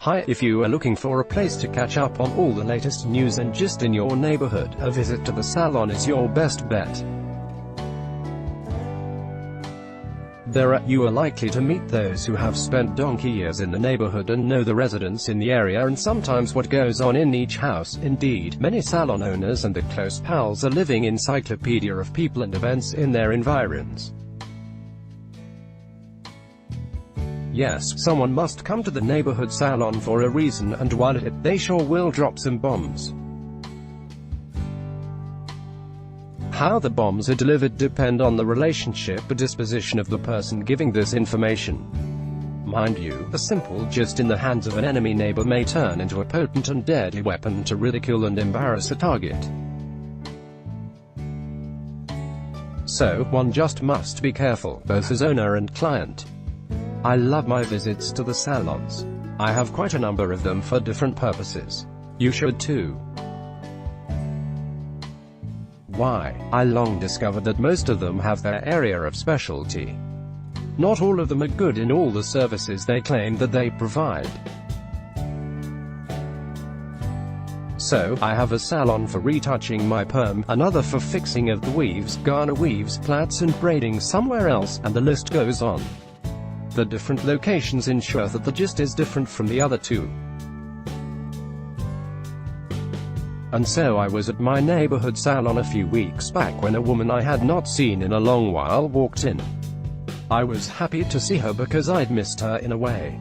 Hi, if you are looking for a place to catch up on all the latest news and gist in your neighborhood, a visit to the salon is your best bet. You are likely to meet those who have spent donkey years in the neighborhood and know the residents in the area and sometimes what goes on in each house. Indeed, many salon owners and their close pals are living encyclopedia of people and events in their environs. Yes, someone must come to the neighborhood salon for a reason, and while at it, they sure will drop some bombs. How the bombs are delivered depend on the relationship or disposition of the person giving this information. Mind you, a simple gist in the hands of an enemy neighbor may turn into a potent and deadly weapon to ridicule and embarrass a target. So, one just must be careful, both as owner and client. I love my visits to the salons. I have quite a number of them for different purposes. You should too. Why? I long discovered that most of them have their area of specialty. Not all of them are good in all the services they claim that they provide. So, I have a salon for retouching my perm, another for fixing of the weaves, Ghana weaves, plaits and braiding somewhere else, and the list goes on. The different locations ensure that the gist is different from the other two. And so I was at my neighborhood salon a few weeks back when a woman I had not seen in a long while walked in. I was happy to see her because I'd missed her in a way.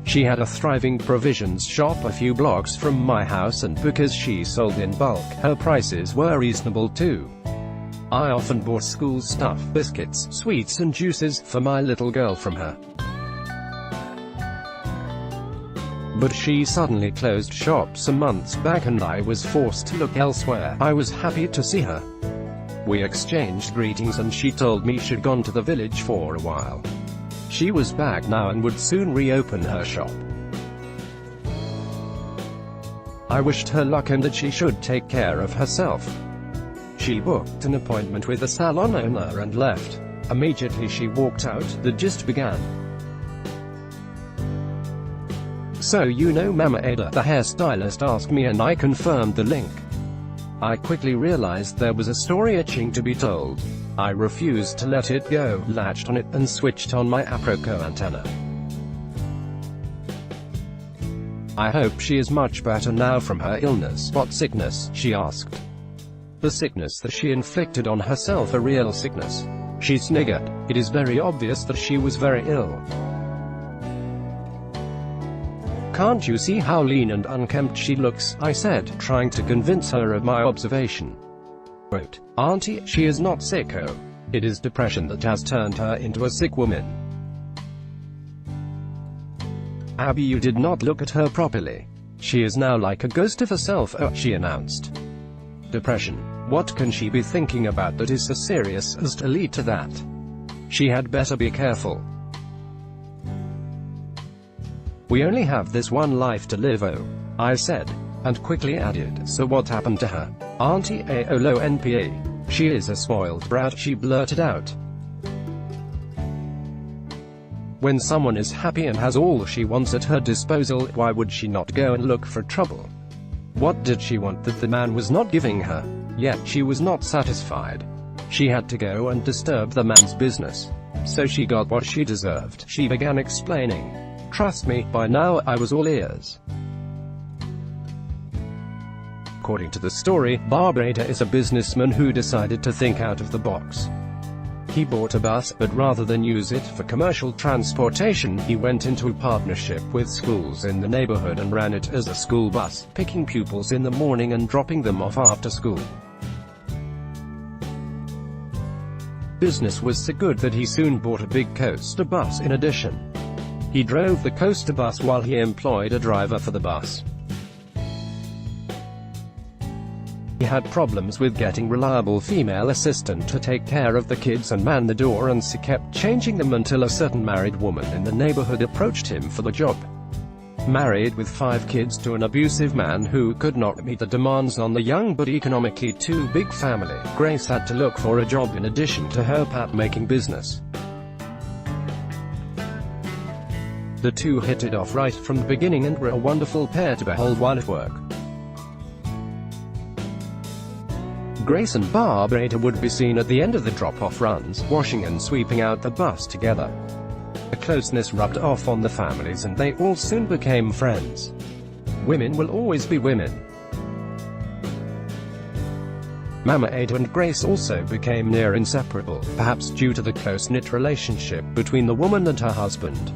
She had a thriving provisions shop a few blocks from my house, and because she sold in bulk, her prices were reasonable too. I often bought school stuff, biscuits, sweets and juices for my little girl from her. But she suddenly closed shop some months back and I was forced to look elsewhere. I was happy to see her. We exchanged greetings and she told me she'd gone to the village for a while. She was back now and would soon reopen her shop. I wished her luck and that she should take care of herself. She booked an appointment with the salon owner and left. Immediately she walked out, the gist began. "So you know Mama Ada?" the hairstylist asked me, and I confirmed the link. I quickly realized there was a story itching to be told. I refused to let it go, latched on it, and switched on my Aproco antenna. "I hope she is much better now from her illness." "What sickness?" she asked. "The sickness that she inflicted on herself, a real sickness." She sniggered. "It is very obvious that she was very ill. Can't you see how lean and unkempt she looks?" I said, trying to convince her of my observation. Quote, "Auntie, she is not sick. Oh. It is depression that has turned her into a sick woman." "Abby, you did not look at her properly. She is now like a ghost of herself," she announced. "Depression? What can she be thinking about that is so serious as to lead to that? She had better be careful. We only have this one life to live, I said, and quickly added, "So what happened to her?" "Auntie Aolonpa. She is a spoiled brat," she blurted out. When someone is happy and has all she wants at her disposal, why would she not go and look for trouble? What did she want that the man was not giving her? Yet she was not satisfied. She had to go and disturb the man's business. So she got what she deserved, she began explaining. Trust me, by now I was all ears. According to the story, Barbada is a businessman who decided to think out of the box. He bought a bus, but rather than use it for commercial transportation, he went into a partnership with schools in the neighborhood and ran it as a school bus, picking pupils in the morning and dropping them off after school. Business was so good that he soon bought a big coaster bus in addition. He drove the coaster bus while he employed a driver for the bus. He had problems with getting reliable female assistant to take care of the kids and man the door, and so kept changing them until a certain married woman in the neighborhood approached him for the job. Married with 5 kids to an abusive man who could not meet the demands on the young but economically too big family, Grace had to look for a job in addition to her pat-making business. The two hit it off right from the beginning and were a wonderful pair to behold while at work. Grace and Barbara would be seen at the end of the drop-off runs, washing and sweeping out the bus together. The closeness rubbed off on the families and they all soon became friends. Women will always be women. Mama Ada and Grace also became near inseparable, perhaps due to the close-knit relationship between the woman and her husband.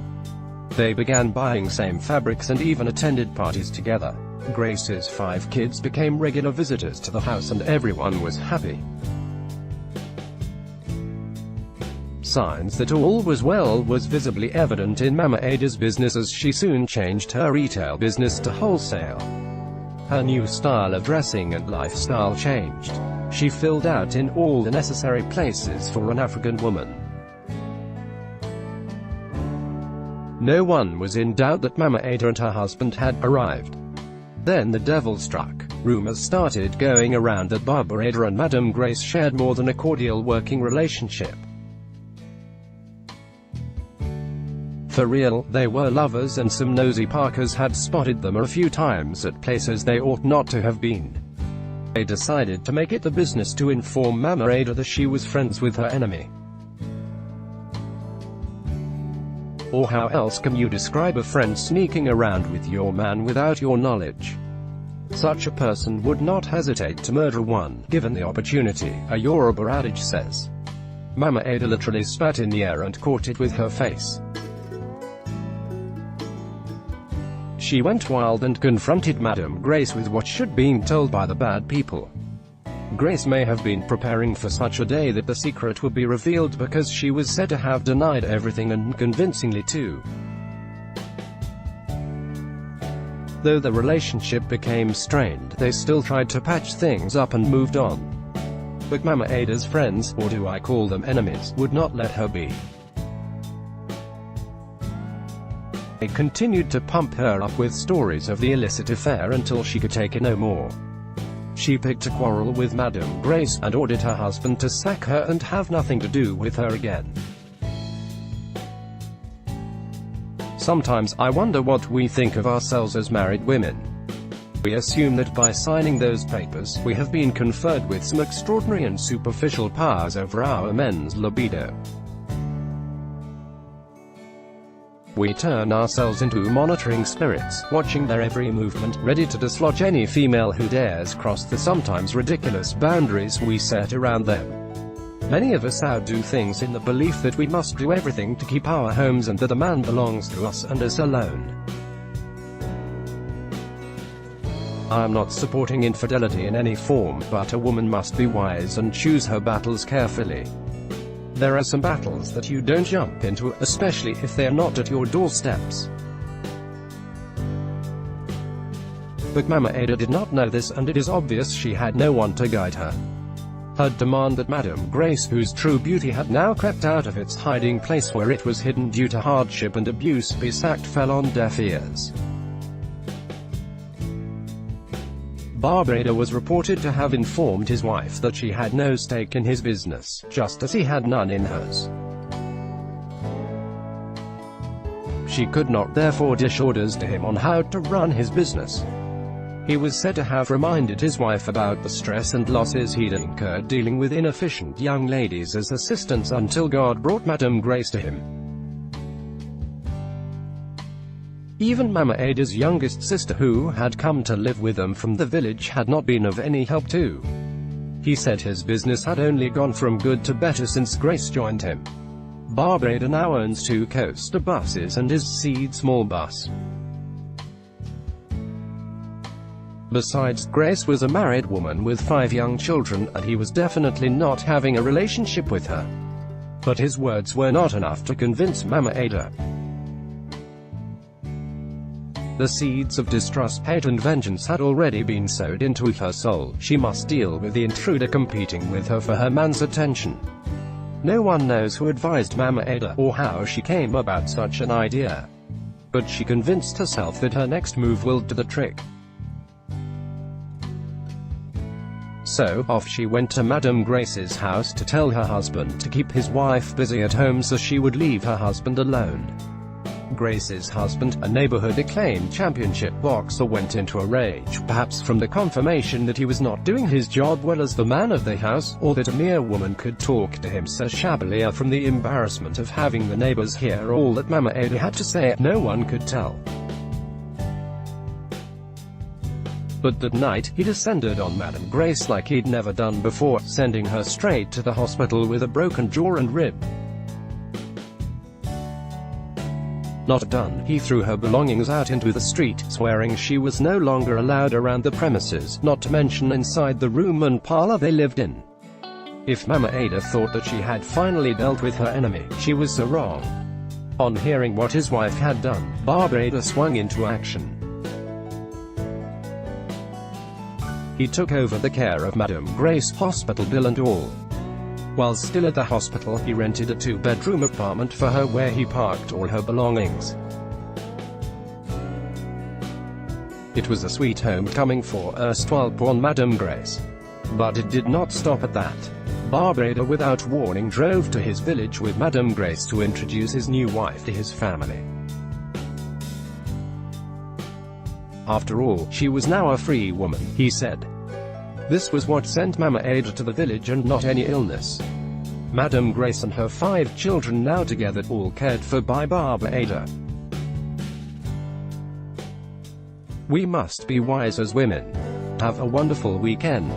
They began buying same fabrics and even attended parties together. Grace's 5 kids became regular visitors to the house and everyone was happy. Signs that all was well was visibly evident in Mama Ada's business as she soon changed her retail business to wholesale. Her new style of dressing and lifestyle changed. She filled out in all the necessary places for an African woman. No one was in doubt that Mama Ada and her husband had arrived. Then the devil struck. Rumors started going around that Barbara Ada and Madame Grace shared more than a cordial working relationship. For real, they were lovers and some nosy Parkers had spotted them a few times at places they ought not to have been. They decided to make it a business to inform Mama Ada that she was friends with her enemy. Or how else can you describe a friend sneaking around with your man without your knowledge? Such a person would not hesitate to murder one, given the opportunity, a Yoruba adage says. Mama Ada literally spat in the air and caught it with her face. She went wild and confronted Madame Grace with what should been told by the bad people. Grace may have been preparing for such a day that the secret would be revealed because she was said to have denied everything and convincingly too. Though the relationship became strained, they still tried to patch things up and moved on. But Mama Ada's friends, or do I call them enemies, would not let her be. They continued to pump her up with stories of the illicit affair until she could take it no more. She picked a quarrel with Madame Grace, and ordered her husband to sack her and have nothing to do with her again. Sometimes I wonder what we think of ourselves as married women. We assume that by signing those papers, we have been conferred with some extraordinary and superficial powers over our men's libido. We turn ourselves into monitoring spirits, watching their every movement, ready to dislodge any female who dares cross the sometimes ridiculous boundaries we set around them. Many of us outdo things in the belief that we must do everything to keep our homes and that a man belongs to us and us alone. I am not supporting infidelity in any form, but a woman must be wise and choose her battles carefully. There are some battles that you don't jump into, especially if they are not at your doorsteps. But Mama Ada did not know this, and it is obvious she had no one to guide her. Her demand that Madame Grace, whose true beauty had now crept out of its hiding place where it was hidden due to hardship and abuse, be sacked, fell on deaf ears. Barbara Ada was reported to have informed his wife that she had no stake in his business, just as he had none in hers. She could not therefore dish orders to him on how to run his business. He was said to have reminded his wife about the stress and losses he'd incurred dealing with inefficient young ladies as assistants until God brought Madame Grace to him. Even Mama Ada's youngest sister, who had come to live with them from the village, had not been of any help too. He said his business had only gone from good to better since Grace joined him. Barbara Ada now owns 2 coaster buses and is Seed Small Bus. Besides, Grace was a married woman with 5 young children, and he was definitely not having a relationship with her. But his words were not enough to convince Mama Ada. The seeds of distrust, hate and vengeance had already been sowed into her soul. She must deal with the intruder competing with her for her man's attention. No one knows who advised Mama Ada, or how she came about such an idea. But she convinced herself that her next move will do the trick. So, off she went to Madame Grace's house to tell her husband to keep his wife busy at home so she would leave her husband alone. Grace's husband, a neighborhood acclaimed championship boxer, went into a rage, perhaps from the confirmation that he was not doing his job well as the man of the house, or that a mere woman could talk to him so shabbily, or from the embarrassment of having the neighbors hear all that Mama Ada had to say. No one could tell. But that night, he descended on Madame Grace like he'd never done before, sending her straight to the hospital with a broken jaw and rib. Not done, he threw her belongings out into the street, swearing she was no longer allowed around the premises, not to mention inside the room and parlor they lived in. If Mama Ada thought that she had finally dealt with her enemy, she was so wrong. On hearing what his wife had done, Bob Ada swung into action. He took over the care of Madame Grace, hospital bill and all. While still at the hospital, he rented a 2-bedroom apartment for her where he parked all her belongings. It was a sweet homecoming for erstwhile pawn Madame Grace. But it did not stop at that. Bob Ada, without warning, drove to his village with Madame Grace to introduce his new wife to his family. After all, she was now a free woman, he said. This was what sent Mama Ada to the village, and not any illness. Madame Grace and her 5 children, now together, all cared for by Bob Ada. We must be wise as women. Have a wonderful weekend.